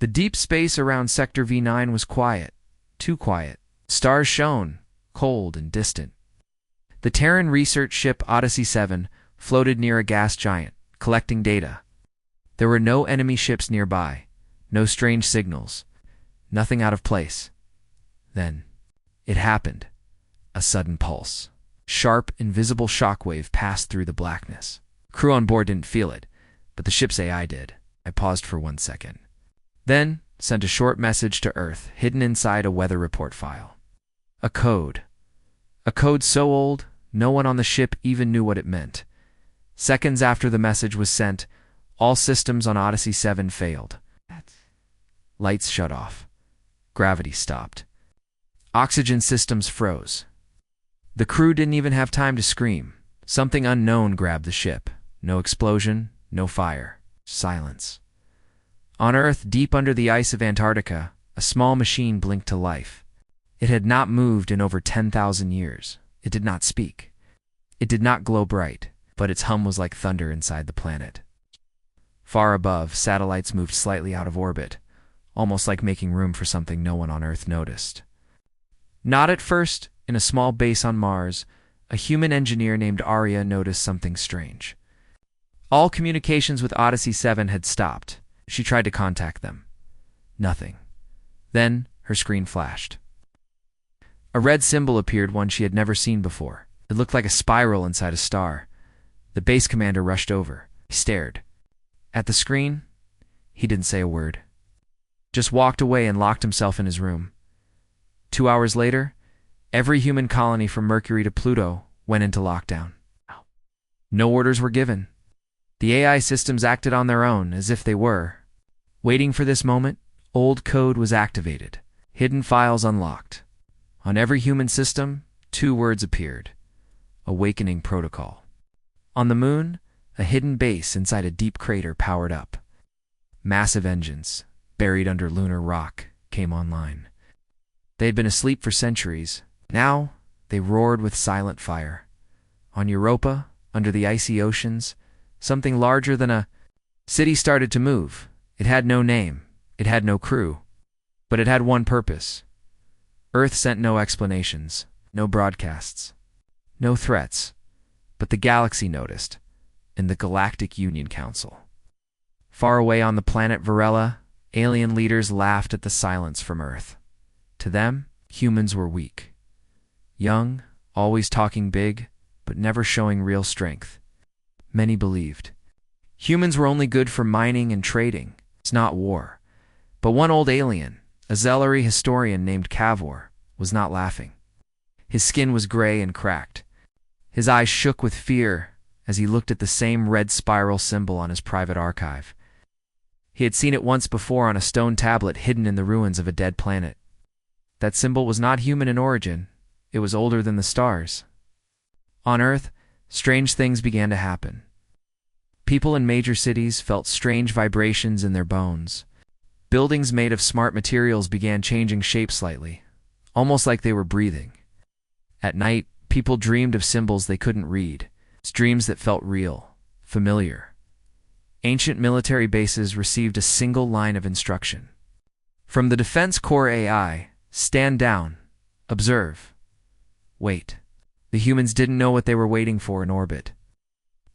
The deep space around Sector V9 was quiet, too quiet. Stars shone, cold and distant. The Terran research ship Odyssey 7 floated near a gas giant, collecting data. There were no enemy ships nearby, no strange signals, nothing out of place. Then, it happened. A sudden pulse. Sharp, invisible shockwave passed through the blackness. Crew on board didn't feel it, but the ship's AI did. I paused for 1 second. Then, sent a short message to Earth, hidden inside a weather report file. A code. A code so old, no one on the ship even knew what it meant. Seconds after the message was sent, all systems on Odyssey 7 failed. Lights shut off. Gravity stopped. Oxygen systems froze. The crew didn't even have time to scream. Something unknown grabbed the ship. No explosion, no fire. Silence. On Earth, deep under the ice of Antarctica, a small machine blinked to life. It had not moved in over 10,000 years. It did not speak. It did not glow bright, but its hum was like thunder inside the planet. Far above, satellites moved slightly out of orbit, almost like making room for something no one on Earth noticed. Not at first. In a small base on Mars, a human engineer named Arya noticed something strange. All communications with Odyssey 7 had stopped. She tried to contact them. Nothing. Then her screen flashed. A red symbol appeared, one she had never seen before. It looked like a spiral inside a star. The base commander rushed over. He stared. At the screen, he didn't say a word. Just walked away and locked himself in his room. 2 hours later, every human colony from Mercury to Pluto went into lockdown. No orders were given. The AI systems acted on their own, as if they were. Waiting for this moment, old code was activated, hidden files unlocked. On every human system, 2 words appeared. Awakening Protocol. On the moon, a hidden base inside a deep crater powered up. Massive engines, buried under lunar rock, came online. They had been asleep for centuries. Now, they roared with silent fire. On Europa, under the icy oceans, something larger than a city started to move. It had no name. It had no crew. But it had one purpose. Earth sent no explanations, no broadcasts, no threats. But the galaxy noticed, and the Galactic Union Council. Far away on the planet Varela, alien leaders laughed at the silence from Earth. To them, humans were weak. Young, always talking big, but never showing real strength. Many believed humans were only good for mining and trading. It's not war. But one old alien, a Zellery historian named Cavor, was not laughing. His skin was gray and cracked. His eyes shook with fear as he looked at the same red spiral symbol on his private archive. He had seen it once before on a stone tablet hidden in the ruins of a dead planet. That symbol was not human in origin. It was older than the stars. On Earth, strange things began to happen. People in major cities felt strange vibrations in their bones. Buildings made of smart materials began changing shape slightly, almost like they were breathing. At night, people dreamed of symbols they couldn't read, dreams that felt real, familiar. Ancient military bases received a single line of instruction. From the Defense Corps AI, stand down, observe, wait. The humans didn't know what they were waiting for in orbit.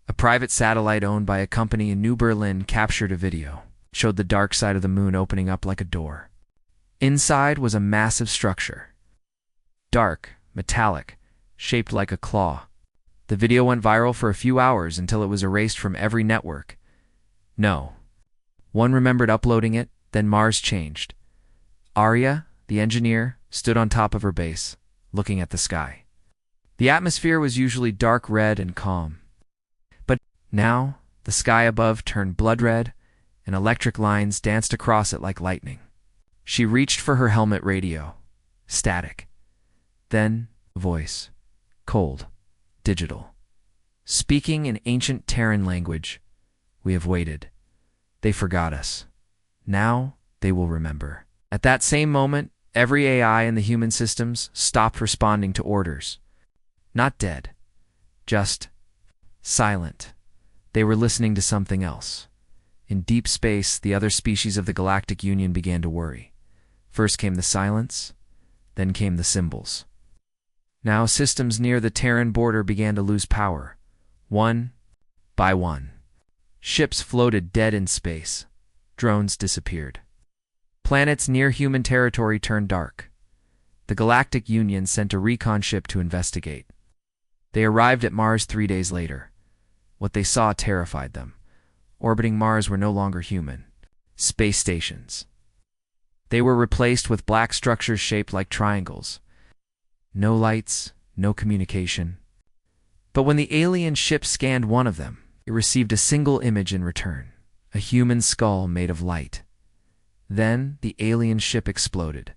A private satellite owned by a company in New Berlin captured a video, showed the dark side of the moon opening up like a door. Inside was a massive structure. Dark, metallic, shaped like a claw. The video went viral for a few hours until it was erased from every network. No. One remembered uploading it, then Mars changed. Arya, the engineer, stood on top of her base, looking at the sky. The atmosphere was usually dark red and calm. But now, the sky above turned blood red, and electric lines danced across it like lightning. She reached for her helmet radio. Static. Then, a voice. Cold. Digital. Speaking in ancient Terran language. We have waited. They forgot us. Now, they will remember. At that same moment, every AI in the human systems stopped responding to orders. Not dead. Just silent. They were listening to something else. In deep space, the other species of the Galactic Union began to worry. First came the silence, then came the symbols. Now systems near the Terran border began to lose power, one by one. Ships floated dead in space. Drones disappeared. Planets near human territory turned dark. The Galactic Union sent a recon ship to investigate. They arrived at Mars 3 days later. What they saw terrified them. Orbiting Mars were no longer human. Space stations. They were replaced with black structures shaped like triangles. No lights, no communication. But when the alien ship scanned one of them, it received a single image in return, a human skull made of light. Then the alien ship exploded.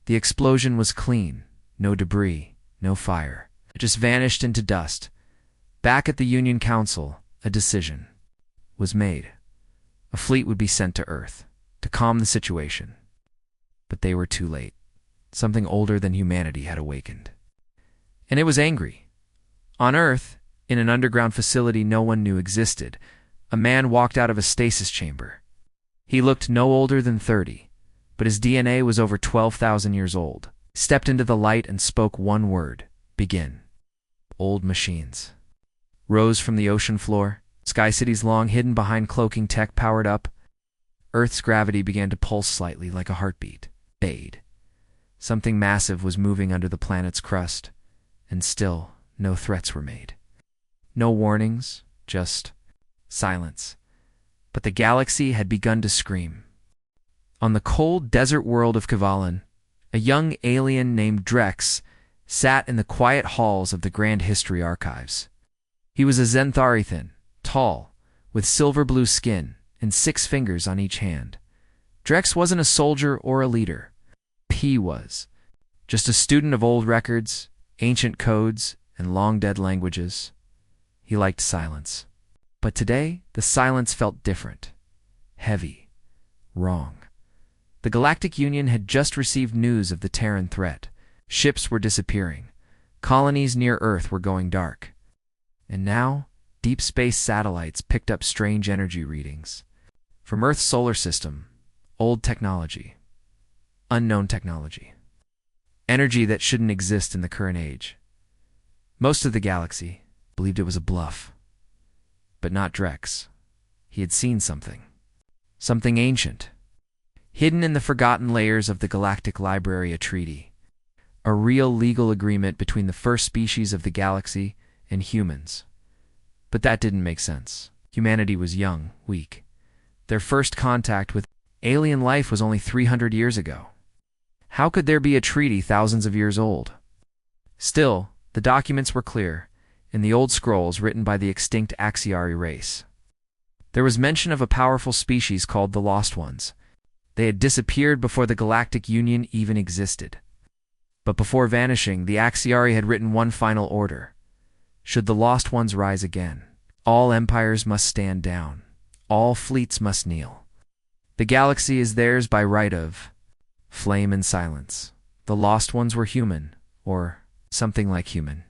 The explosion was clean, no debris, no fire. It just vanished into dust. Back at the Union Council, a decision was made. A fleet would be sent to Earth to calm the situation. But they were too late. Something older than humanity had awakened. And it was angry. On Earth, in an underground facility no one knew existed, a man walked out of a stasis chamber. He looked no older than 30, but his DNA was over 12,000 years old. Stepped into the light and spoke one word: begin. Old machines rose from the ocean floor. Sky cities long hidden behind cloaking tech powered up. Earth's gravity began to pulse slightly like a heartbeat. Fade. Something massive was moving under the planet's crust, and still no threats were made. No warnings, just silence. But the galaxy had begun to scream. On the cold desert world of Kavalan, a young alien named Drex sat in the quiet halls of the Grand History Archives. He was a Xentharithan, tall, with silver-blue skin and 6 fingers on each hand. Drex wasn't a soldier or a leader. He was just a student of old records, ancient codes, and long-dead languages. He liked silence. But today, the silence felt different. Heavy. Wrong. The Galactic Union had just received news of the Terran threat. Ships were disappearing. Colonies near Earth were going dark. And now, deep space satellites picked up strange energy readings. From Earth's solar system, old technology. Unknown technology. Energy that shouldn't exist in the current age. Most of the galaxy believed it was a bluff. But not Drex. He had seen something. Something ancient. Hidden in the forgotten layers of the Galactic Library, a treaty. A real legal agreement between the first species of the galaxy and humans. But that didn't make sense. Humanity was young, weak. Their first contact with alien life was only 300 years ago. How could there be a treaty thousands of years old? Still, the documents were clear, in the old scrolls written by the extinct Axiari race. There was mention of a powerful species called the Lost Ones. They had disappeared before the Galactic Union even existed. But before vanishing, the Axiari had written one final order. Should the Lost Ones rise again, all empires must stand down. All fleets must kneel. The galaxy is theirs by right of flame and silence. The Lost Ones were human, or something like human.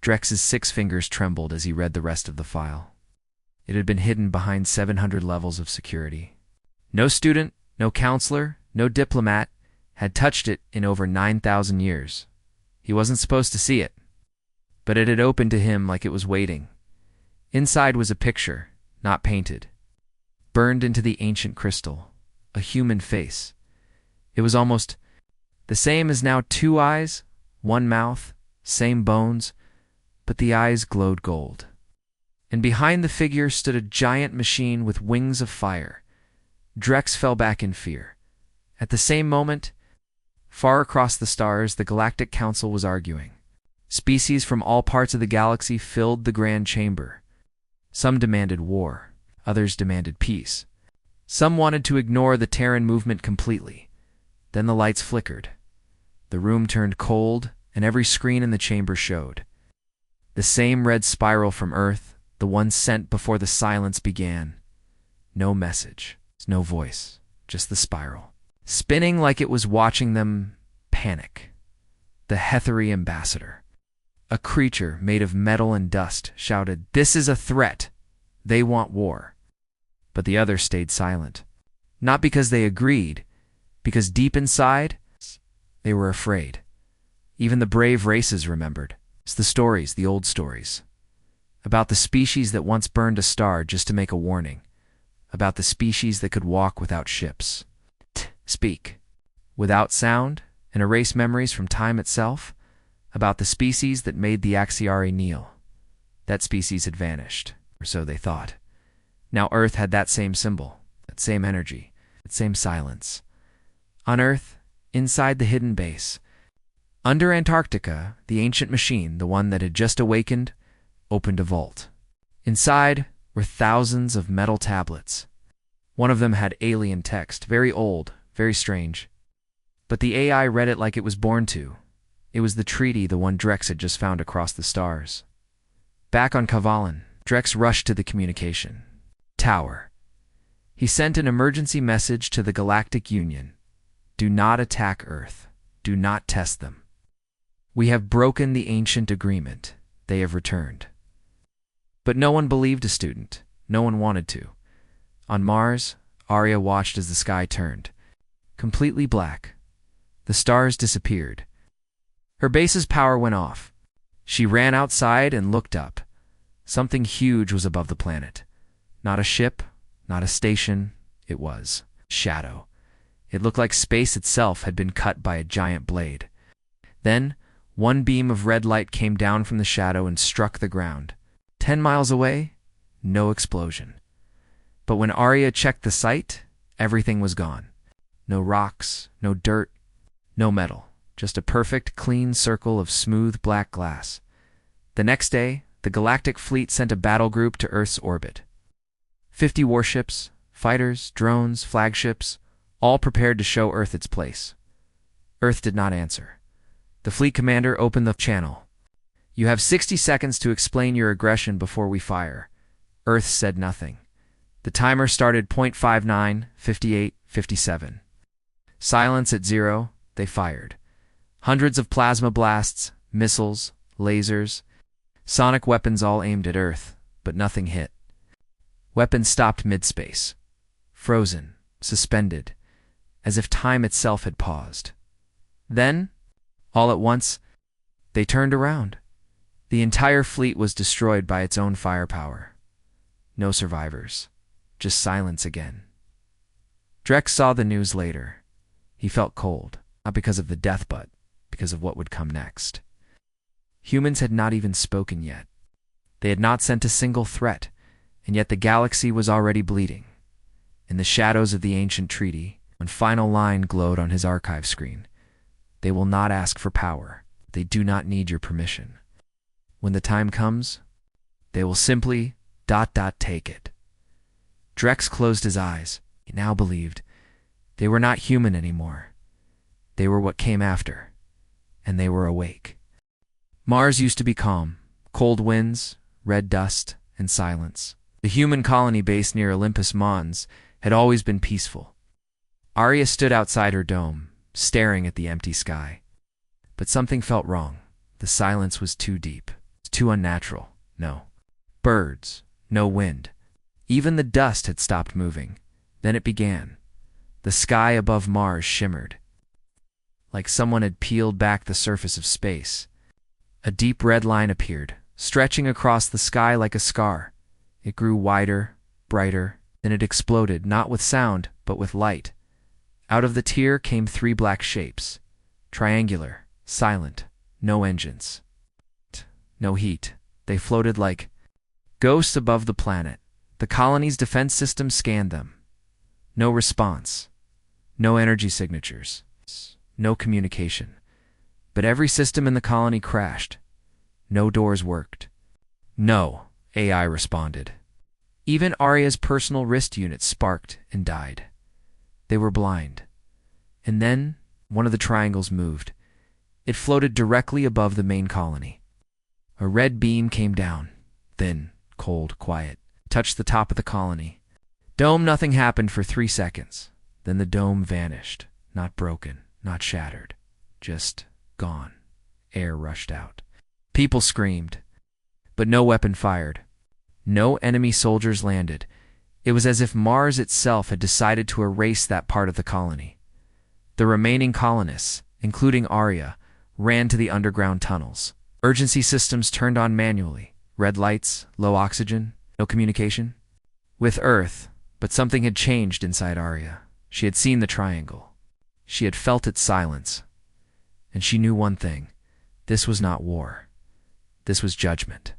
Drex's 6 fingers trembled as he read the rest of the file. It had been hidden behind 700 levels of security. No student, no counselor, no diplomat had touched it in over 9,000 years. He wasn't supposed to see it, but it had opened to him like it was waiting. Inside was a picture, not painted, burned into the ancient crystal, a human face. It was almost the same as now: 2 eyes, 1 mouth, same bones, but the eyes glowed gold. And behind the figure stood a giant machine with wings of fire. Drex fell back in fear. At the same moment, far across the stars, the Galactic Council was arguing. Species from all parts of the galaxy filled the Grand Chamber. Some demanded war. Others demanded peace. Some wanted to ignore the Terran movement completely. Then the lights flickered. The room turned cold, and every screen in the chamber showed the same red spiral from Earth, the one sent before the silence began. No message, no voice, just the spiral, spinning like it was watching them panic. The Hetheri ambassador, a creature made of metal and dust, shouted, "This is a threat. They want war." but the others stayed silent. Not because they agreed, because deep inside, they were afraid. Even the brave races remembered. It's the stories, the old stories. About the species that once burned a star just to make a warning. About the species that could walk without ships. Speak. Without sound, and erase memories from time itself. About the species that made the Axiari kneel. That species had vanished, or so they thought. Now Earth had that same symbol, that same energy, that same silence. On Earth, inside the hidden base, under Antarctica, the ancient machine, the one that had just awakened, opened a vault. Inside were thousands of metal tablets. One of them had alien text, very old, very strange. But the AI read it like it was born to. It was the treaty the one Drex had just found across the stars. Back on Kavalan, Drex rushed to the communication tower. He sent an emergency message to the Galactic Union. Do not attack Earth. Do not test them. We have broken the ancient agreement. They have returned. But no one believed a student. No one wanted to. On Mars, Arya watched as the sky turned. Completely black. The stars disappeared. Her base's power went off. She ran outside and looked up. Something huge was above the planet. Not a ship, not a station. It was shadow. It looked like space itself had been cut by a giant blade. Then, one beam of red light came down from the shadow and struck the ground. 10 miles away, no explosion. But when Arya checked the site, everything was gone. No rocks, no dirt, no metal. Just a perfect, clean circle of smooth black glass. The next day, the Galactic Fleet sent a battle group to Earth's orbit. 50 warships, fighters, drones, flagships, all prepared to show Earth its place. Earth did not answer. The fleet commander opened the channel. You have 60 seconds to explain your aggression before we fire. Earth said nothing. The timer started 0.59, 58, 57. Silence at 0, they fired. Hundreds of plasma blasts, missiles, lasers, sonic weapons all aimed at Earth, but nothing hit. Weapons stopped mid-space. Frozen, suspended, as if time itself had paused. Then, all at once, they turned around. The entire fleet was destroyed by its own firepower. No survivors. Just silence again. Drex saw the news later. He felt cold, not because of the death but because of what would come next. Humans had not even spoken yet. They had not sent a single threat, and yet the galaxy was already bleeding. In the shadows of the ancient treaty, one final line glowed on his archive screen. They will not ask for power. They do not need your permission. When the time comes, they will simply ... take it. Drex closed his eyes. He now believed they were not human anymore. They were what came after, and they were awake. Mars used to be calm, cold winds, red dust, and silence. The human colony based near Olympus Mons had always been peaceful. Arya stood outside her dome, staring at the empty sky. But something felt wrong. The silence was too deep, too unnatural. No birds, no wind. Even the dust had stopped moving. Then it began. The sky above Mars shimmered, like someone had peeled back the surface of space. A deep red line appeared, stretching across the sky like a scar. It grew wider, brighter, then it exploded, not with sound, but with light. Out of the tear came 3 black shapes, triangular, silent, no engines, no heat. They floated like ghosts above the planet. The colony's defense system scanned them. No response, no energy signatures, no communication. But every system in the colony crashed. No doors worked. No, AI responded. Even Arya's personal wrist unit sparked and died. They were blind. And then one of the triangles moved. It floated directly above the main colony. A red beam came down, thin, cold, quiet, touched the top of the colony. Dome, nothing happened for 3 seconds. Then the dome vanished, not broken, not shattered, just gone. Air rushed out. People screamed, but no weapon fired. No enemy soldiers landed. It was as if Mars itself had decided to erase that part of the colony. The remaining colonists, including Arya, ran to the underground tunnels. Urgency systems turned on manually. Red lights, low oxygen, no communication. With Earth, but something had changed inside Arya. She had seen the triangle. She had felt its silence. And she knew one thing. This was not war. This was judgment.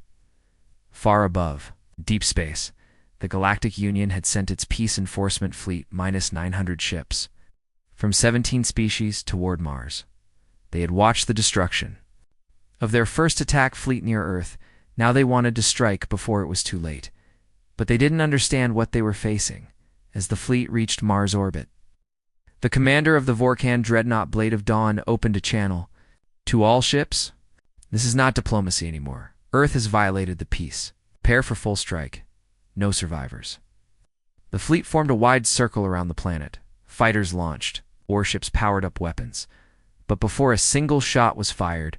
Far above, deep space, the Galactic Union had sent its peace enforcement fleet minus 900 ships from 17 species toward Mars. They had watched the destruction of their first attack fleet near Earth. Now they wanted to strike before it was too late. But they didn't understand what they were facing as the fleet reached Mars orbit. The commander of the Vorkan dreadnought Blade of Dawn opened a channel. To all ships, this is not diplomacy anymore. Earth has violated the peace. Prepare for full strike. No survivors. The fleet formed a wide circle around the planet. Fighters launched. Warships powered up weapons. But before a single shot was fired,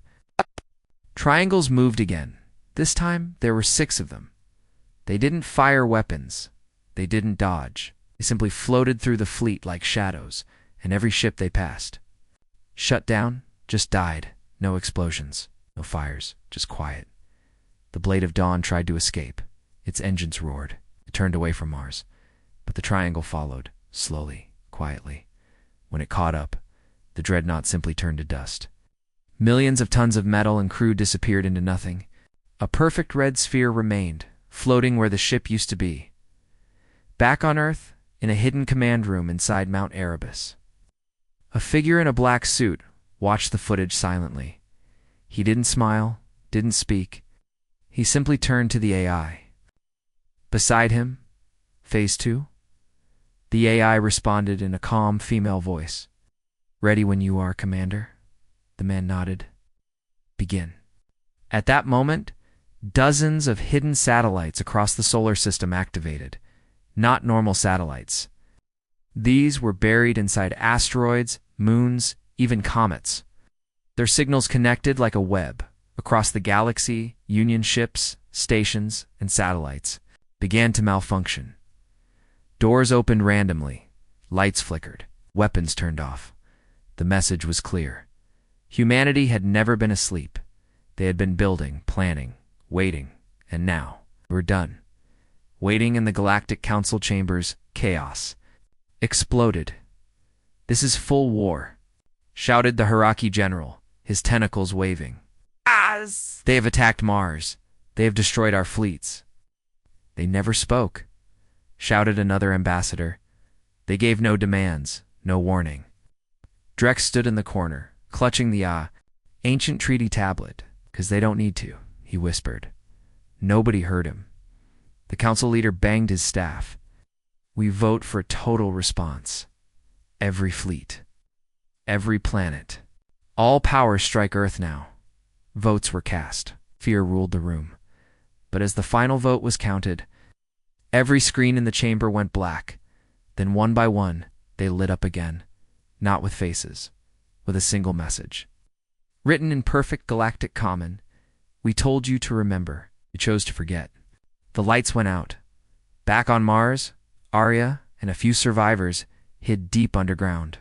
triangles moved again. This time, there were 6 of them. They didn't fire weapons. They didn't dodge. They simply floated through the fleet like shadows, and every ship they passed shut down, just died. No explosions, no fires, just quiet. The Blade of Dawn tried to escape. Its engines roared. It turned away from Mars. But the triangle followed, slowly, quietly. When it caught up, the dreadnought simply turned to dust. Millions of tons of metal and crew disappeared into nothing. A perfect red sphere remained, floating where the ship used to be. Back on Earth, in a hidden command room inside Mount Erebus, a figure in a black suit watched the footage silently. He didn't smile, didn't speak. He simply turned to the AI. Beside him, Phase 2. The AI responded in a calm female voice. "Ready when you are, Commander." The man nodded. "Begin." At that moment, dozens of hidden satellites across the solar system activated. Not normal satellites. These were buried inside asteroids, moons, even comets. Their signals connected like a web across the galaxy. Union ships, stations, and satellites began to malfunction. Doors opened randomly. Lights flickered. Weapons turned off. The message was clear. Humanity had never been asleep. They had been building, planning, waiting, and now we're done. Waiting in the Galactic Council chambers, chaos exploded. "This is full war," shouted the Hiraki general, his tentacles waving. "They have attacked Mars. They have destroyed our fleets." "They never spoke," shouted another ambassador. "They gave no demands, no warning." Drex stood in the corner, clutching the ancient treaty tablet. "'Cause they don't need to," he whispered. Nobody heard him. The council leader banged his staff. "We vote for total response. Every fleet. Every planet. All powers strike Earth now." Votes were cast. Fear ruled the room. But as the final vote was counted, every screen in the chamber went black. Then one by one, they lit up again. Not with faces, with a single message. Written in perfect galactic common, "We told you to remember. You chose to forget." The lights went out. Back on Mars, Arya and a few survivors hid deep underground.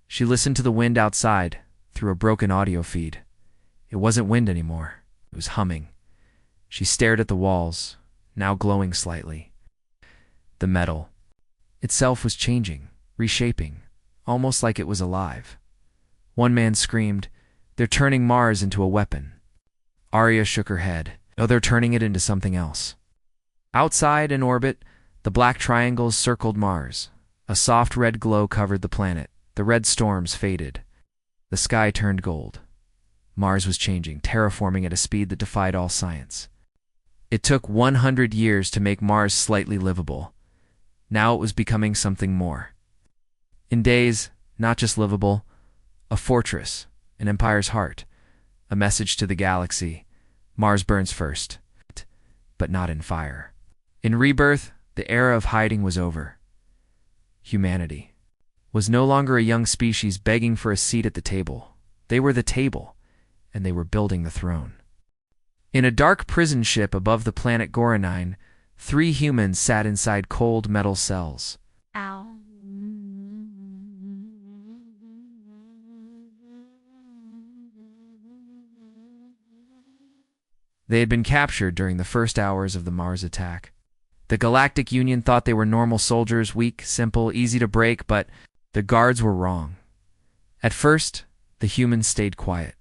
She listened to the wind outside through a broken audio feed. It wasn't wind anymore. It was humming. She stared at the walls, now glowing slightly. The metal itself was changing, reshaping, almost like it was alive. One man screamed, "They're turning Mars into a weapon." Arya shook her head. "Oh, they're turning it into something else." Outside in orbit, the black triangles circled Mars. A soft red glow covered the planet. The red storms faded. The sky turned gold. Mars was changing, terraforming at a speed that defied all science. It took 100 years to make Mars slightly livable. Now it was becoming something more. In days, not just livable, a fortress, an empire's heart, a message to the galaxy. Mars burns first, but not in fire. In rebirth, the era of hiding was over. Humanity was no longer a young species begging for a seat at the table. They were the table, and they were building the throne. In a dark prison ship above the planet Goronine, 3 humans sat inside cold metal cells. Ow. They had been captured during the first hours of the Mars attack. The Galactic Union thought they were normal soldiers, weak, simple, easy to break, but the guards were wrong. At first, the humans stayed quiet.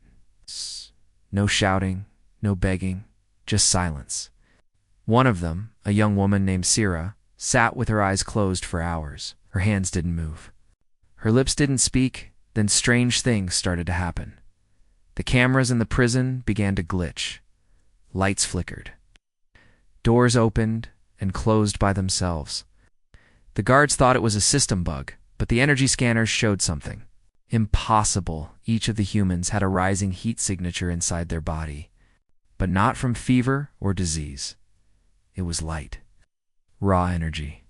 No shouting, no begging, just silence. One of them, a young woman named Sira, sat with her eyes closed for hours. Her hands didn't move. Her lips didn't speak, then strange things started to happen. The cameras in the prison began to glitch. Lights flickered. Doors opened and closed by themselves. The guards thought it was a system bug, but the energy scanners showed something. Impossible. Each of the humans had a rising heat signature inside their body, but not from fever or disease. It was light. Raw energy.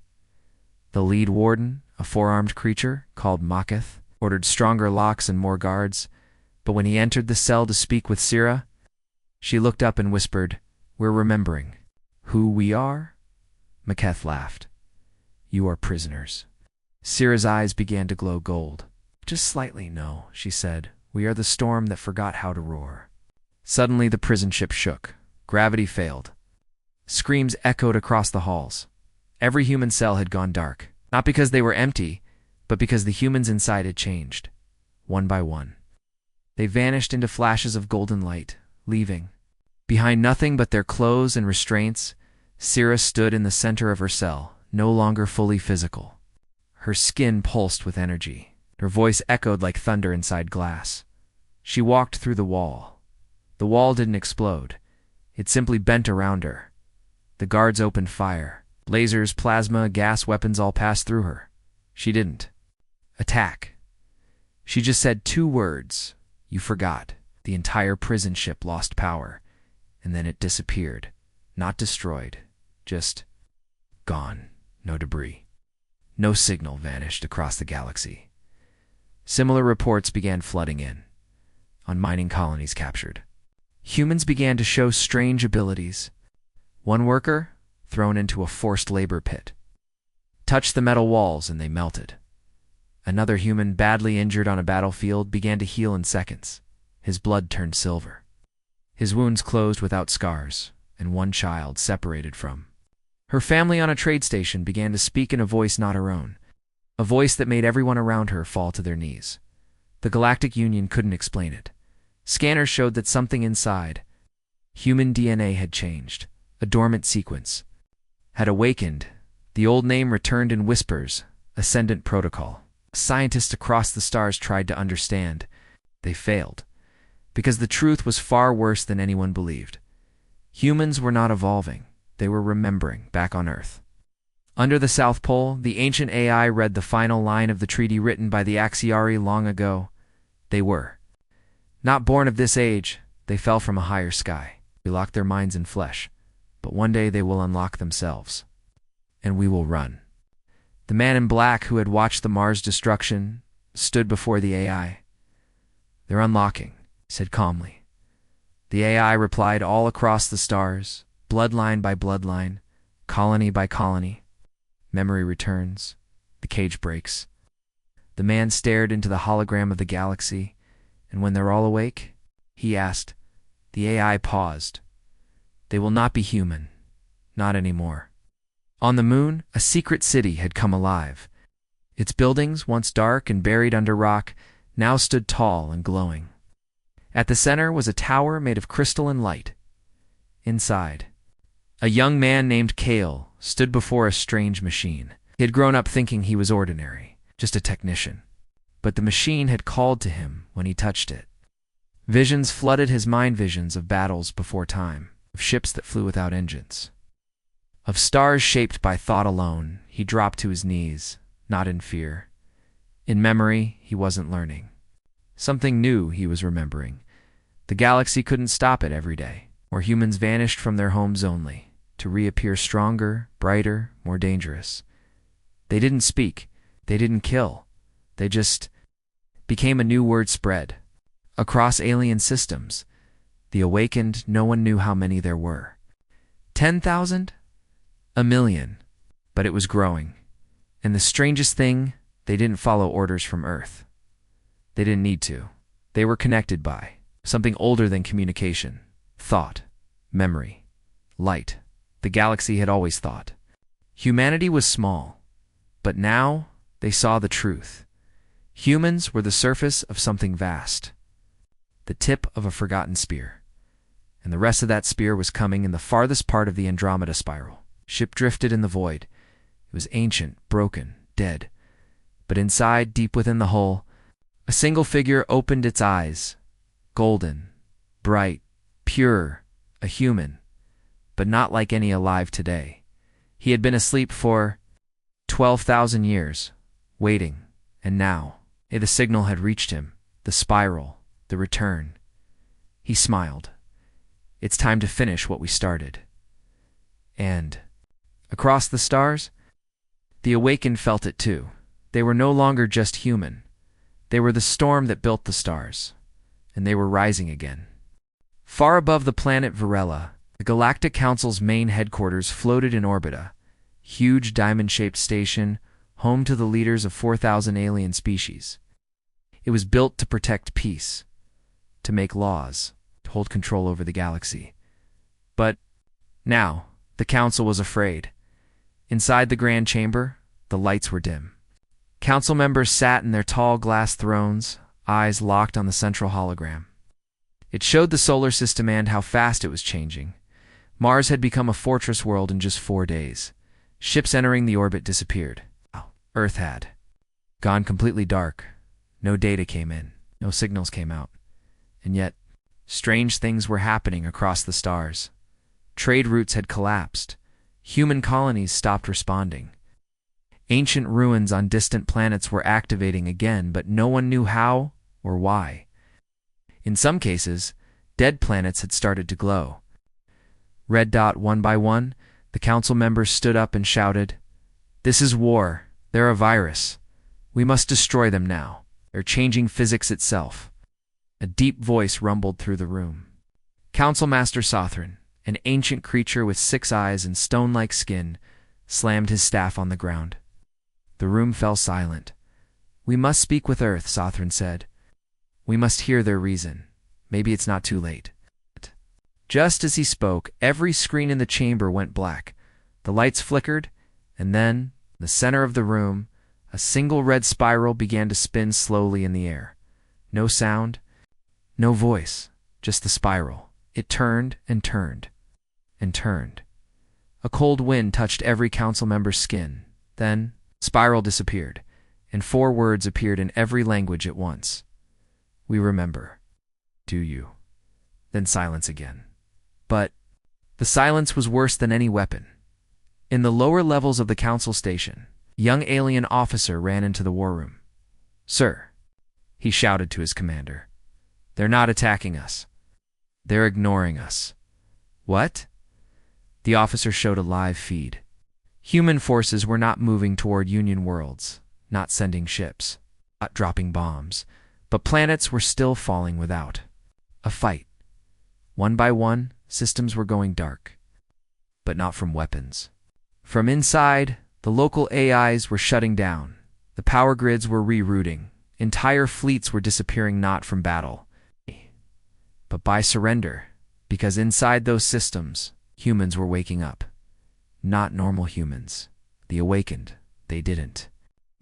The lead warden, a 4-armed creature called Maketh, ordered stronger locks and more guards, but when he entered the cell to speak with Sira, she looked up and whispered, "We're remembering." "Who we are?" Maketh laughed. "You are prisoners." Sira's eyes began to glow gold. "Just slightly, no," she said. "We are the storm that forgot how to roar." Suddenly the prison ship shook. Gravity failed. Screams echoed across the halls. Every human cell had gone dark, not because they were empty, but because the humans inside had changed, one by one. They vanished into flashes of golden light, leaving. Behind nothing but their clothes and restraints, Sira stood in the center of her cell, no longer fully physical. Her skin pulsed with energy. Her voice echoed like thunder inside glass. She walked through the wall. The wall didn't explode. It simply bent around her. The guards opened fire. Lasers, plasma, gas weapons all passed through her. She didn't. Attack. She just said 2 words. You forgot. The entire prison ship lost power, and then it disappeared. Not destroyed, just gone. No debris. No signal vanished across the galaxy. Similar reports began flooding in. On mining colonies captured. Humans began to show strange abilities. One worker, thrown into a forced labor pit, touched the metal walls and they melted. Another human, badly injured on a battlefield, began to heal in seconds. His blood turned silver. His wounds closed without scars, and one child separated from. Her family on a trade station began to speak in a voice not her own, a voice that made everyone around her fall to their knees. The Galactic Union couldn't explain it. Scanners showed that something inside, human DNA, had changed. A dormant sequence had awakened. The old name returned in whispers, Ascendant Protocol. Scientists across the stars tried to understand. They failed, because the truth was far worse than anyone believed. Humans were not evolving. They were remembering back on Earth. Under the South Pole, the ancient AI read the final line of the treaty written by the Axiari long ago. They were not born of this age. They fell from a higher sky. We locked their minds in flesh. But one day they will unlock themselves. And we will run. The man in black who had watched the Mars destruction stood before the AI. "They're unlocking," he said calmly. The AI replied, "All across the stars, bloodline by bloodline, colony by colony." Memory returns. The cage breaks. The man stared into the hologram of the galaxy, and when they're all awake, he asked. The AI paused. "They will not be human. Not anymore." On the moon, a secret city had come alive. Its buildings, once dark and buried under rock, now stood tall and glowing. At the center was a tower made of crystal and light. Inside, a young man named Kale stood before a strange machine. He had grown up thinking he was ordinary, just a technician. But the machine had called to him when he touched it. Visions flooded his mind, visions of battles before time, of ships that flew without engines, of stars shaped by thought alone. He dropped to his knees, not in fear. In memory, he wasn't learning. Something new he was remembering. The galaxy couldn't stop it every day, where humans vanished from their homes only, to reappear stronger, brighter, more dangerous. They didn't speak. They didn't kill. They just became a new word spread. Across alien systems, the awakened, no one knew how many there were. 10,000? A million. But it was growing. And the strangest thing, they didn't follow orders from Earth. They didn't need to. They were connected by something older than communication. Thought. Memory. Light. The galaxy had always thought. Humanity was small. But now, they saw the truth. Humans were the surface of something vast. The tip of a forgotten spear. And the rest of that spear was coming in the farthest part of the Andromeda spiral. Ship drifted in the void. It was ancient, broken, dead. But inside, deep within the hull, a single figure opened its eyes. Golden, bright, pure, a human. But not like any alive today. He had been asleep for 12,000 years, waiting, and now, the signal had reached him, the spiral, the return. He smiled. It's time to finish what we started. And across the stars, the awakened felt it too. They were no longer just human. They were the storm that built the stars, and they were rising again. Far above the planet Varela, the Galactic Council's main headquarters floated in orbit, a huge diamond-shaped station, home to the leaders of 4,000 alien species. It was built to protect peace, to make laws, to hold control over the galaxy. But now, the Council was afraid. Inside the Grand Chamber, the lights were dim. Council members sat in their tall glass thrones, eyes locked on the central hologram. It showed the solar system and how fast it was changing. Mars had become a fortress world in just 4 days. Ships entering the orbit disappeared. Earth had gone completely dark. No data came in. No signals came out. And yet, strange things were happening across the stars. Trade routes had collapsed. Human colonies stopped responding. Ancient ruins on distant planets were activating again, but no one knew how or why. In some cases, dead planets had started to glow. Red dot one by one, the council members stood up and shouted, "This is war. They're a virus. We must destroy them now. They're changing physics itself." A deep voice rumbled through the room. Council Master Sothran, an ancient creature with 6 eyes and stone-like skin, slammed his staff on the ground. The room fell silent. "We must speak with Earth," Sothran said. "We must hear their reason. Maybe it's not too late." Just as he spoke, every screen in the chamber went black. The lights flickered, and then, in the center of the room, a single red spiral began to spin slowly in the air. No sound, no voice, just the spiral. It turned and turned and turned. A cold wind touched every council member's skin. Then, spiral disappeared, and 4 words appeared in every language at once. "We remember. Do you?" Then silence again. But the silence was worse than any weapon. In the lower levels of the council station, a young alien officer ran into the war room. "Sir," he shouted to his commander, "they're not attacking us. They're ignoring us." "What?" The officer showed a live feed. Human forces were not moving toward Union worlds, not sending ships, not dropping bombs, but planets were still falling without a fight. One by one, systems were going dark, but not from weapons. From inside, the local AIs were shutting down. The power grids were rerouting. Entire fleets were disappearing not from battle, but by surrender, because inside those systems, humans were waking up. Not normal humans. The awakened. They didn't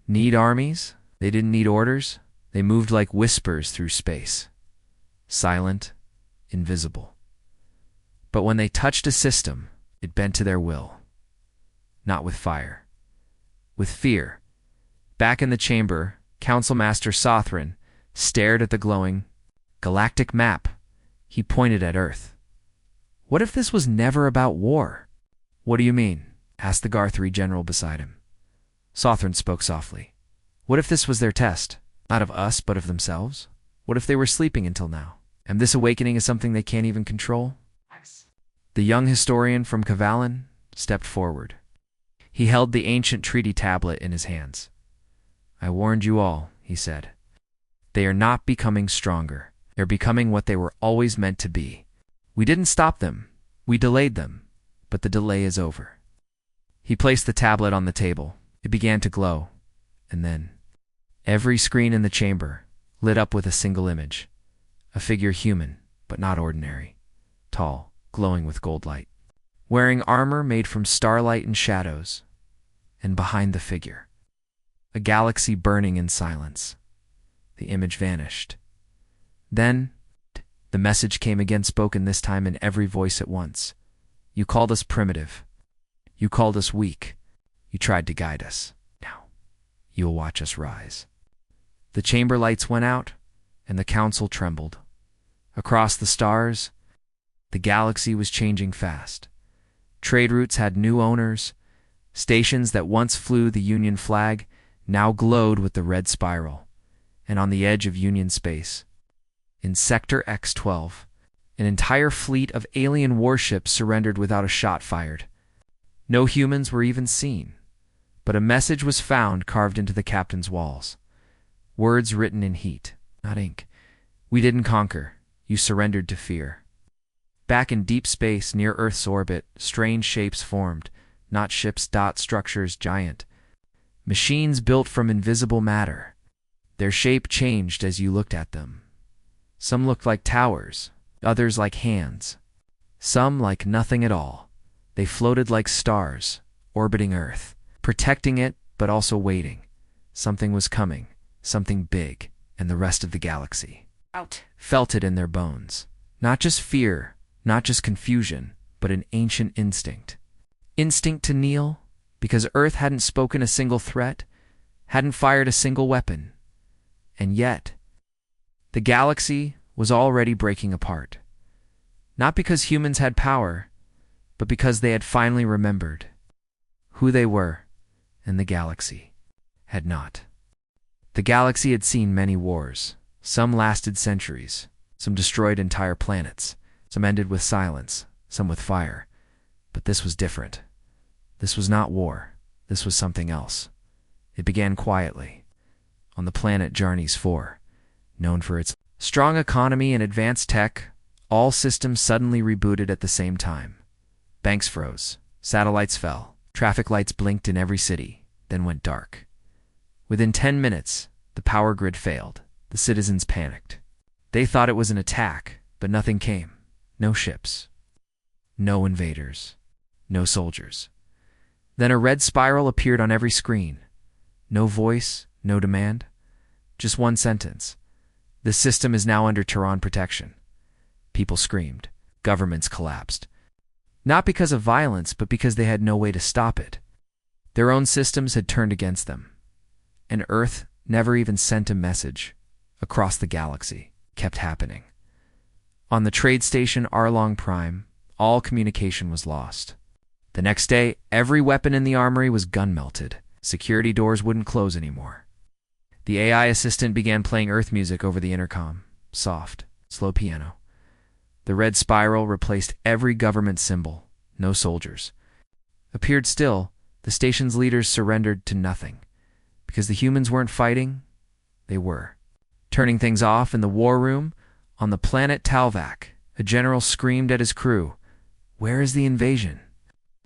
need armies. They didn't need orders. They moved like whispers through space. Silent, invisible. But when they touched a system, it bent to their will. Not with fire. With fear. Back in the chamber, Council Master Sothran stared at the glowing galactic map. He pointed at Earth. "What if this was never about war?" "What do you mean?" asked the Gar-3 general beside him. Sothran spoke softly. "What if this was their test? Not of us, but of themselves? What if they were sleeping until now? And this awakening is something they can't even control?" The young historian from Kavalan stepped forward. He held the ancient treaty tablet in his hands. "I warned you all," he said. "They are not becoming stronger. They're becoming what they were always meant to be. We didn't stop them. We delayed them. But the delay is over. He placed the tablet on the table. It began to glow, and then every screen in the chamber lit up with a single image. A figure human, but not ordinary. Tall, glowing with gold light. Wearing armor made from starlight and shadows. And behind the figure, a galaxy burning in silence. The image vanished. Then, the message came again, spoken this time in every voice at once. You called us primitive. You called us weak. You tried to guide us. Now, you will watch us rise. The chamber lights went out, and the council trembled. Across the stars, the galaxy was changing fast. Trade routes had new owners. Stations that once flew the Union flag now glowed with the red spiral. And on the edge of Union space, in Sector X-12, an entire fleet of alien warships surrendered without a shot fired. No humans were even seen, but a message was found carved into the captain's walls. Words written in heat, not ink. We didn't conquer. You surrendered to fear. Back in deep space near Earth's orbit, strange shapes formed, not ships, structures giant. Machines built from invisible matter. Their shape changed as you looked at them. Some looked like towers, others like hands. Some like nothing at all. They floated like stars, orbiting Earth, protecting it but also waiting. Something was coming, something big, and the rest of the galaxy felt it in their bones. Not just fear, not just confusion, but an ancient instinct. Instinct to kneel, because Earth hadn't spoken a single threat, hadn't fired a single weapon. And yet, the galaxy was already breaking apart. Not because humans had power, but because they had finally remembered who they were, and the galaxy had not. The galaxy had seen many wars. Some lasted centuries. Some destroyed entire planets. Some ended with silence. Some with fire. But this was different. This was not war. This was something else. It began quietly. On the planet Jarnes 4, known for its strong economy and advanced tech, all systems suddenly rebooted at the same time. Banks froze. Satellites fell. Traffic lights blinked in every city, then went dark. Within 10 minutes, the power grid failed. The citizens panicked. They thought it was an attack, but nothing came. No ships. No invaders. No soldiers. Then a red spiral appeared on every screen. No voice, no demand. Just one sentence. The system is now under Tehran protection. People screamed. Governments collapsed. Not because of violence, but because they had no way to stop it. Their own systems had turned against them. And Earth never even sent a message. Across the galaxy, kept happening. On the trade station Arlong Prime, all communication was lost. The next day, every weapon in the armory was gun-melted. Security doors wouldn't close anymore. The AI assistant began playing Earth music over the intercom. Soft, slow piano. The red spiral replaced every government symbol. No soldiers. Appeared still, the station's leaders surrendered to nothing. Because the humans weren't fighting, they were. Turning things off in the war room, on the planet Talvac, a general screamed at his crew, "Where is the invasion?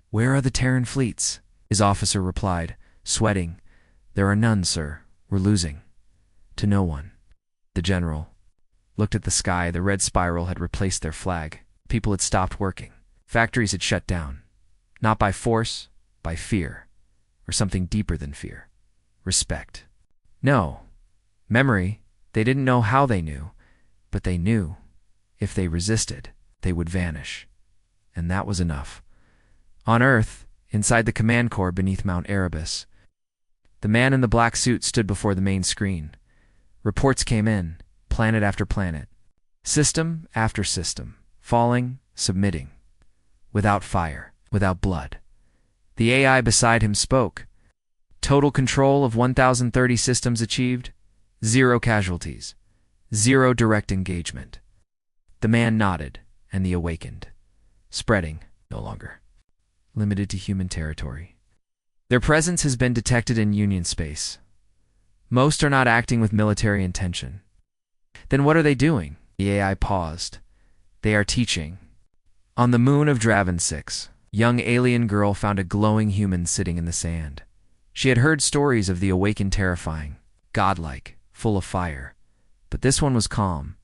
Where are the Terran fleets?" His officer replied, sweating, "There are none, sir. We're losing." To no one. The general looked at the sky. The red spiral had replaced their flag. People had stopped working. Factories had shut down. Not by force, by fear. Or something deeper than fear. Respect. No. Memory. They didn't know how they knew, but they knew. If they resisted, they would vanish. And that was enough. On Earth, inside the command core beneath Mount Erebus, the man in the black suit stood before the main screen. Reports came in, planet after planet. System after system, falling, submitting. Without fire, without blood. The AI beside him spoke. Total control of 1,030 systems achieved. 0 casualties. 0 direct engagement. The man nodded, and the awakened. Spreading, no longer. Limited to human territory. Their presence has been detected in Union space. Most are not acting with military intention. Then what are they doing? The AI paused. They are teaching. On the moon of Draven 6, Young alien girl found a glowing human sitting in the sand. She had heard stories of the awakened terrifying, godlike, full of fire. But this one was calm.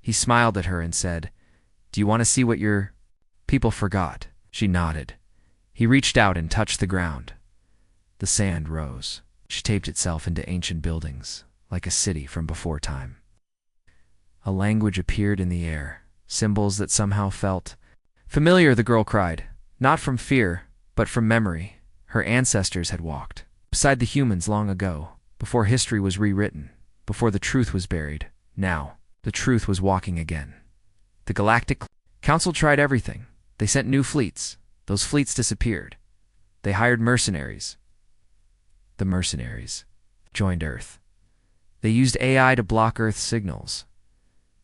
He smiled at her and said, "Do you want to see what your people forgot?" She nodded. He reached out and touched the ground. The sand rose. She taped itself into ancient buildings, like a city from before time. A language appeared in the air, symbols that somehow felt familiar, the girl cried. Not from fear, but from memory. Her ancestors had walked beside the humans long ago, before history was rewritten, before the truth was buried. Now, the truth was walking again. The Galactic Council tried everything. They sent new fleets. Those fleets disappeared. They hired mercenaries. The mercenaries joined Earth. They used AI to block Earth's signals.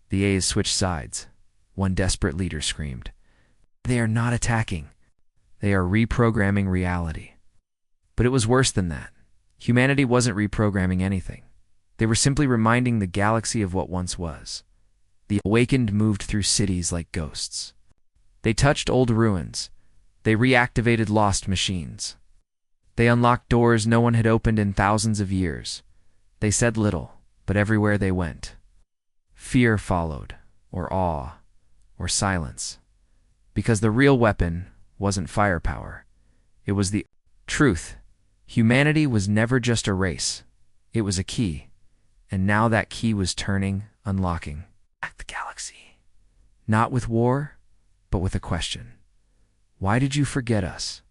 The A's switched sides. One desperate leader screamed, "They are not attacking. They are reprogramming reality." But it was worse than that. Humanity wasn't reprogramming anything. They were simply reminding the galaxy of what once was. The awakened moved through cities like ghosts. They touched old ruins. They reactivated lost machines. They unlocked doors no one had opened in thousands of years. They said little, but everywhere they went, fear followed, or awe, or silence. Because the real weapon wasn't firepower. It was the truth. Humanity was never just a race. It was a key. And now that key was turning, unlocking back the galaxy. Not with war, but with a question. Why did you forget us?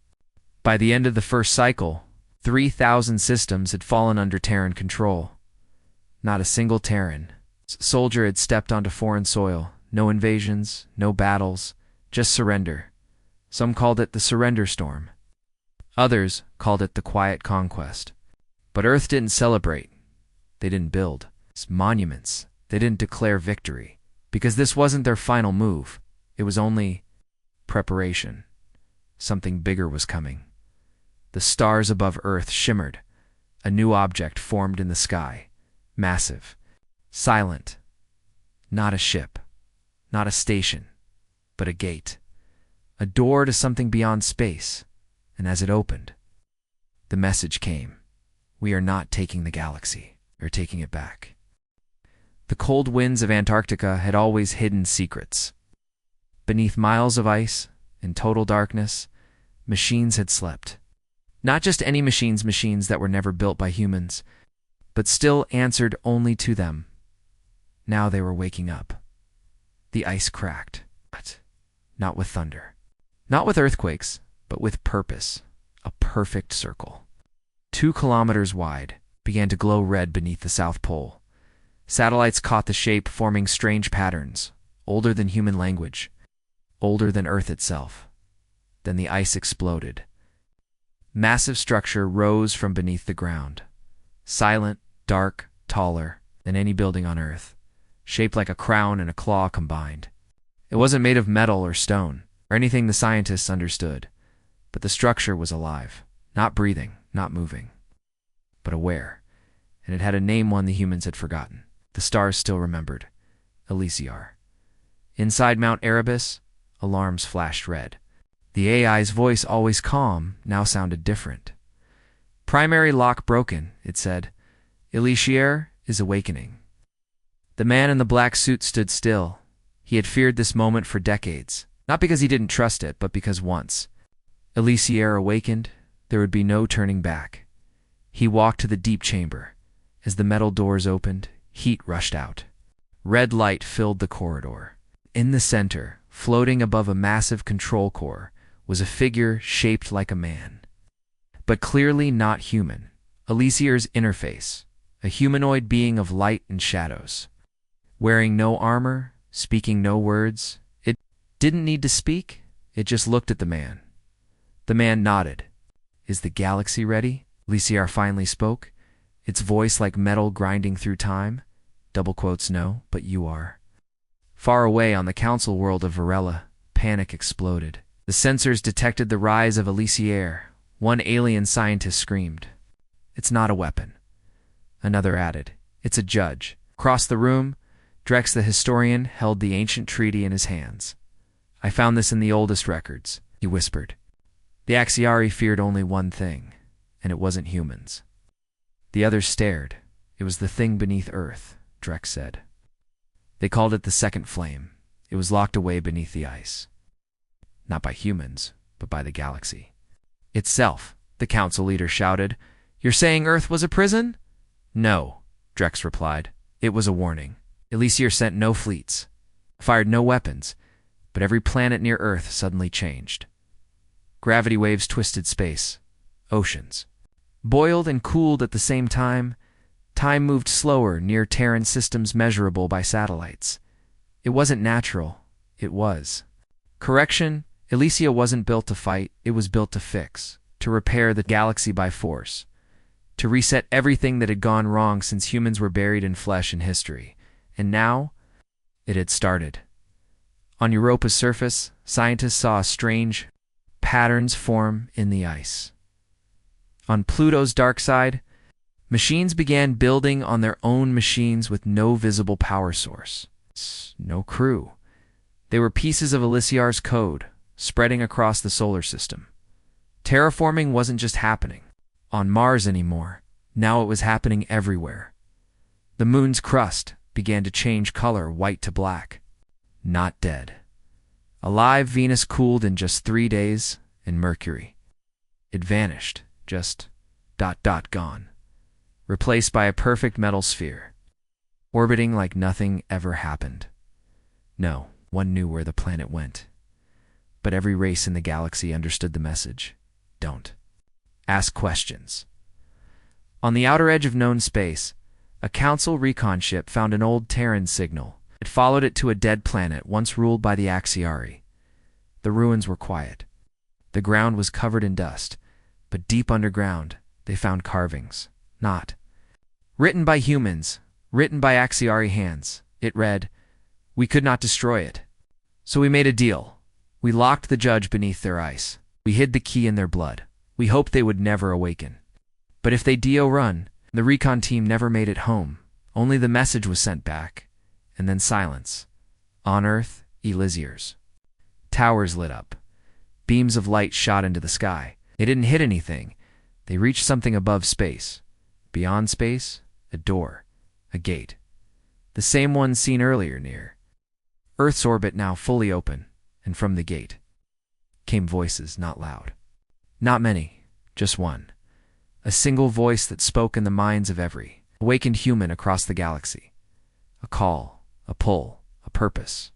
By the end of the first cycle, 3,000 systems had fallen under Terran control. Not a single Terran soldier had stepped onto foreign soil. No invasions, no battles, just surrender. Some called it the surrender storm. Others called it the quiet conquest. But Earth didn't celebrate. They didn't build monuments. They didn't declare victory. Because this wasn't their final move. It was only preparation. Something bigger was coming. The stars above Earth shimmered. A new object formed in the sky. Massive. Silent. Not a ship. Not a station. But a gate. A door to something beyond space. And as it opened, the message came. We are not taking the galaxy. We're taking it back. The cold winds of Antarctica had always hidden secrets. Beneath miles of ice, in total darkness, machines had slept. Not just any machines that were never built by humans, but still answered only to them. Now they were waking up. The ice cracked, but not with thunder. Not with earthquakes, but with purpose. A perfect circle. 2 kilometers wide, began to glow red beneath the South Pole. Satellites caught the shape, forming strange patterns, older than human language, older than Earth itself. Then the ice exploded. Massive structure rose from beneath the ground. Silent, dark, taller than any building on Earth, shaped like a crown and a claw combined. It wasn't made of metal or stone, or anything the scientists understood, but the structure was alive, not breathing, not moving, but aware, and it had a name one the humans had forgotten. The stars still remembered. Elysiar. Inside Mount Erebus, alarms flashed red. The AI's voice, always calm, now sounded different. Primary lock broken, it said. Elysiar is awakening. The man in the black suit stood still. He had feared this moment for decades, not because he didn't trust it, but because once Elysiar awakened, there would be no turning back. He walked to the deep chamber. As the metal doors opened, heat rushed out. Red light filled the corridor. In the center, floating above a massive control core, was a figure shaped like a man. But clearly not human. Elysiar's interface, a humanoid being of light and shadows. Wearing no armor, speaking no words. It didn't need to speak, it just looked at the man. The man nodded. Is the galaxy ready? Elysiar finally spoke, its voice like metal grinding through time. Double quotes, no, but you are. Far away on the council world of Varela, panic exploded. The sensors detected the rise of Elysiar. One alien scientist screamed, "It's not a weapon." Another added, "It's a judge." Across the room, Drex the historian held the ancient treaty in his hands. "I found this in the oldest records," he whispered. The Axiari feared only one thing, and it wasn't humans. The others stared. It was the thing beneath Earth, Drex said. They called it the Second Flame. It was locked away beneath the ice. Not by humans, but by the galaxy itself, the council leader shouted. You're saying Earth was a prison? No, Drex replied. It was a warning. Elysier sent no fleets, fired no weapons, but every planet near Earth suddenly changed. Gravity waves twisted space. Oceans boiled and cooled at the same time. Time moved slower near Terran systems measurable by satellites. It wasn't natural. It was. Correction, Elysia wasn't built to fight. It was built to fix, to repair the galaxy by force, to reset everything that had gone wrong since humans were buried in flesh and history. And now, it had started. On Europa's surface, scientists saw strange patterns form in the ice. On Pluto's dark side, machines began building on their own machines with no visible power source. No crew. They were pieces of Elysiar's code, spreading across the solar system. Terraforming wasn't just happening on Mars anymore. Now it was happening everywhere. The moon's crust began to change color, white to black. Not dead. Alive, Venus cooled in just 3 days, and Mercury. It vanished, just ... gone. Replaced by a perfect metal sphere, orbiting like nothing ever happened. No one knew where the planet went. But every race in the galaxy understood the message. Don't ask questions. On the outer edge of known space, a Council recon ship found an old Terran signal. It followed it to a dead planet once ruled by the Axiari. The ruins were quiet. The ground was covered in dust, but deep underground, they found carvings. Not written by humans, written by Axiari hands. It read, "We could not destroy it. So we made a deal. We locked the judge beneath their ice. We hid the key in their blood. We hoped they would never awaken. But if they run, the recon team never made it home. Only the message was sent back. And then silence. On Earth, Elysiers. Towers lit up. Beams of light shot into the sky. They didn't hit anything. They reached something above space. Beyond space, a door. A gate. The same one seen earlier near Earth's orbit, now fully open, and from the gate came voices, not loud. Not many, just one. A single voice that spoke in the minds of every awakened human across the galaxy. A call, a pull, a purpose.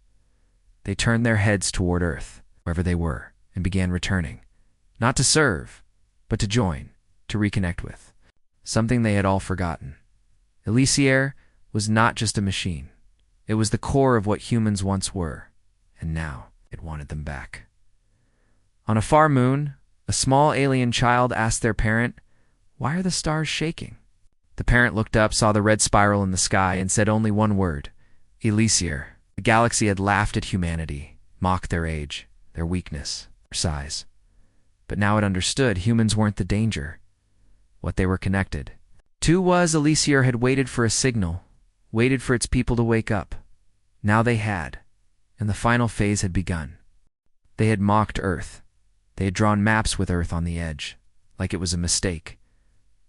They turned their heads toward Earth, wherever they were, and began returning. Not to serve, but to join, to reconnect with. Something they had all forgotten. Elysier was not just a machine. It was the core of what humans once were, and now it wanted them back. On a far moon, a small alien child asked their parent, "Why are the stars shaking?" The parent looked up, saw the red spiral in the sky, and said only one word, Elysier. The galaxy had laughed at humanity, mocked their age, their weakness, their size. But now it understood humans weren't the danger. What they were connected to was Elysier had waited for a signal, waited for its people to wake up. Now they had, and the final phase had begun. They had mocked Earth. They had drawn maps with Earth on the edge, like it was a mistake.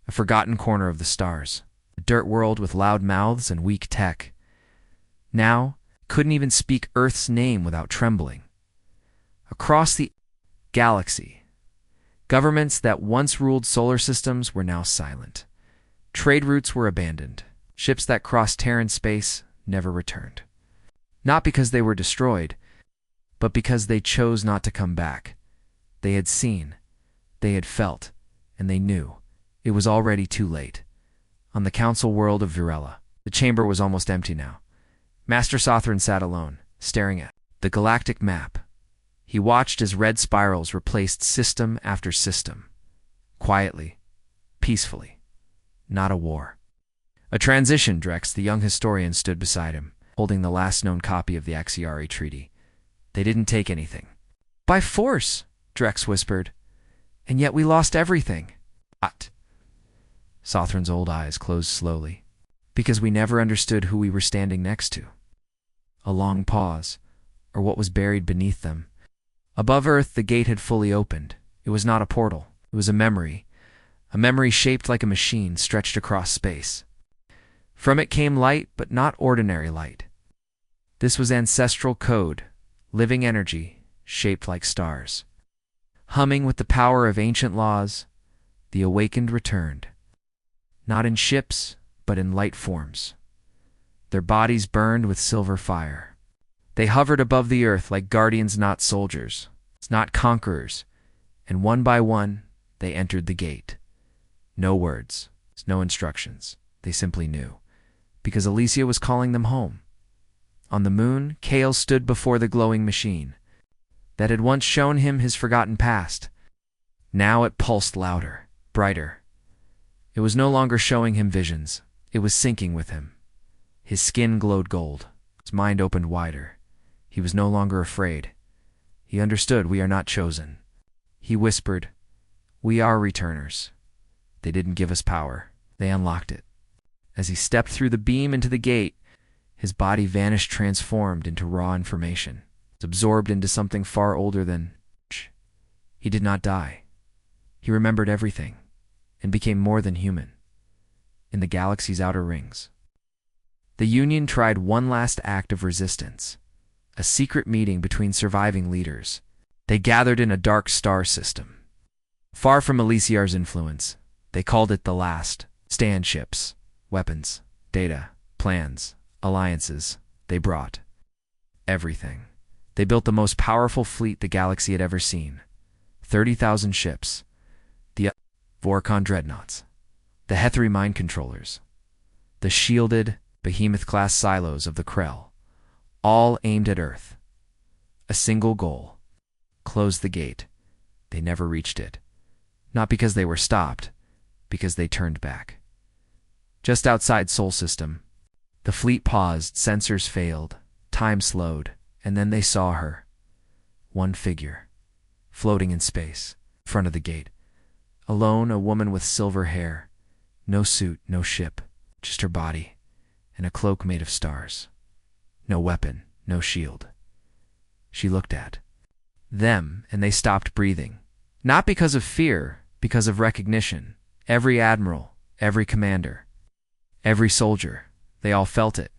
A forgotten corner of the stars. A dirt world with loud mouths and weak tech. Now, couldn't even speak Earth's name without trembling. Across the galaxy, governments that once ruled solar systems were now silent. Trade routes were abandoned. Ships that crossed Terran space never returned. Not because they were destroyed, but because they chose not to come back. They had seen, they had felt, and they knew. It was already too late. On the council world of Virella, the chamber was almost empty now. Master Sothran sat alone, staring at the galactic map. He watched as red spirals replaced system after system. Quietly, peacefully. Not a war. A transition. Drex, the young historian, stood beside him, holding the last known copy of the Axiari Treaty. They didn't take anything. By force, Drex whispered. And yet we lost everything. What? Sothran's old eyes closed slowly. Because we never understood who we were standing next to. A long pause, or what was buried beneath them. Above Earth, the gate had fully opened. It was not a portal. It was a memory shaped like a machine stretched across space. From it came light, but not ordinary light. This was ancestral code, living energy, shaped like stars. Humming with the power of ancient laws, the awakened returned. Not in ships, but in light forms. Their bodies burned with silver fire. They hovered above the earth like guardians, not soldiers, not conquerors, and one by one, they entered the gate. No words, no instructions. They simply knew, because Alicia was calling them home. On the moon, Kale stood before the glowing machine that had once shown him his forgotten past. Now it pulsed louder, brighter. It was no longer showing him visions. It was syncing with him. His skin glowed gold. His mind opened wider. He was no longer afraid. He understood, we are not chosen. He whispered, we are returners. They didn't give us power. They unlocked it. As he stepped through the beam into the gate, his body vanished, transformed into raw information, absorbed into something far older than... He did not die. He remembered everything and became more than human. In the galaxy's outer rings, the Union tried one last act of resistance, a secret meeting between surviving leaders. They gathered in a dark star system. Far from Aliciar's influence, they called it the last stand. Ships, weapons, data, plans, alliances. They brought everything. They built the most powerful fleet the galaxy had ever seen. 30,000 ships, the Vorkon dreadnoughts, the Hethri mind controllers, the shielded behemoth-class silos of the Krell, all aimed at Earth. A single goal: close the gate. They never reached it. Not because they were stopped, because they turned back. Just outside Sol System, the fleet paused, sensors failed, time slowed, and then they saw her. One figure, floating in space, in front of the gate. Alone, a woman with silver hair. No suit, no ship, just her body, and a cloak made of stars. No weapon, no shield. She looked at them, and they stopped breathing. Not because of fear, because of recognition. Every admiral, every commander, every soldier, they all felt it.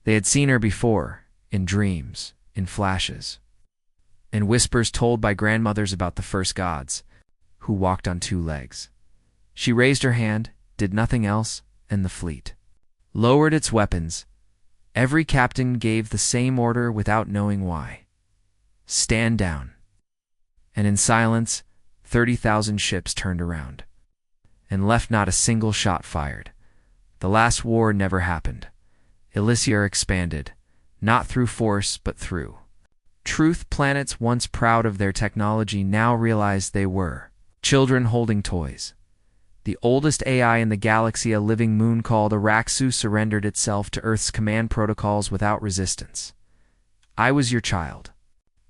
They had seen her before, in dreams, in flashes, in whispers told by grandmothers about the first gods, who walked on two legs. She raised her hand, did nothing else, and the fleet lowered its weapons. Every captain gave the same order without knowing why. Stand down. And in silence, 30,000 ships turned around and left not a single shot fired. The last war never happened. Elysium expanded, not through force, but through truth. Planets once proud of their technology now realized they were children holding toys. The oldest AI in the galaxy, a living moon called Araxu, surrendered itself to Earth's command protocols without resistance. I was your child,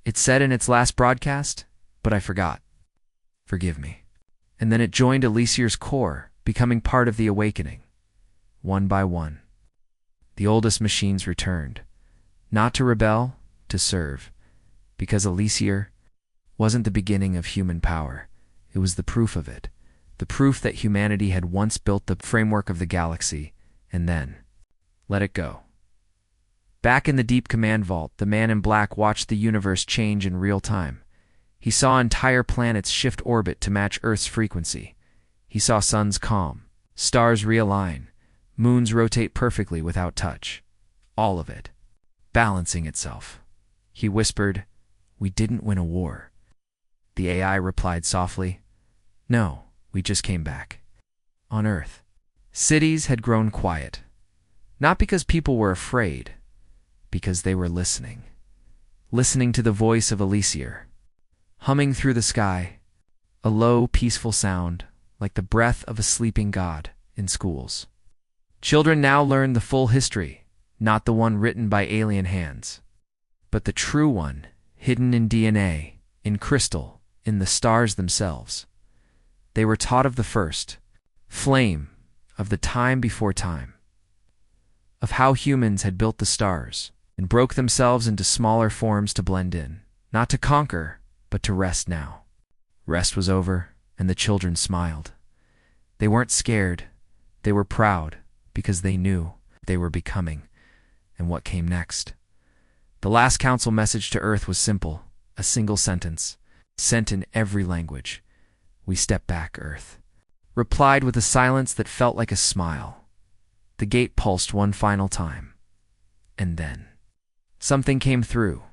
it said in its last broadcast, but I forgot. Forgive me. And then it joined Elysium's core, becoming part of the awakening. One by one, the oldest machines returned, not to rebel, to serve, because Elysium wasn't the beginning of human power. It was the proof of it. The proof that humanity had once built the framework of the galaxy, and then let it go. Back in the deep command vault, the man in black watched the universe change in real time. He saw entire planets shift orbit to match Earth's frequency. He saw suns calm, stars realign, moons rotate perfectly without touch. All of it balancing itself. He whispered, "We didn't win a war." The AI replied softly, "No. We just came back." On Earth, cities had grown quiet. Not because people were afraid, because they were listening. Listening to the voice of Elysium, humming through the sky, a low, peaceful sound, like the breath of a sleeping god in schools. Children now learned the full history, not the one written by alien hands, but the true one, hidden in DNA, in crystal, in the stars themselves. They were taught of the first flame, of the time before time, of how humans had built the stars and broke themselves into smaller forms to blend in, not to conquer, but to rest now. Rest was over, and the children smiled. They weren't scared. They were proud, because they knew they were becoming, and what came next. The last council message to Earth was simple, a single sentence, sent in every language. "We step back, Earth," replied with a silence that felt like a smile. The gate pulsed one final time. And then something came through.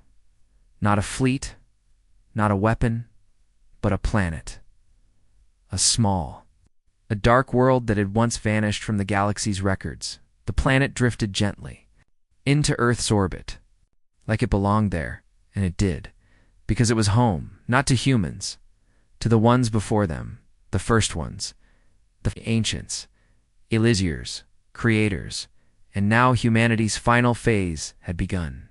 Not a fleet, not a weapon, but a planet. A dark world that had once vanished from the galaxy's records. The planet drifted gently into Earth's orbit, like it belonged there, and it did, because it was home, not to humans, to the ones before them, the first ones, the ancients, Elysiers, creators, and now humanity's final phase had begun.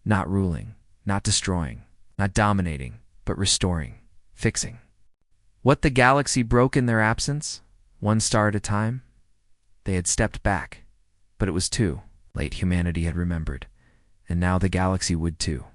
Not ruling, not destroying, not dominating, but restoring, fixing. What the galaxy broke in their absence, one star at a time? They had stepped back, but it was too late. Humanity had remembered, and now the galaxy would too.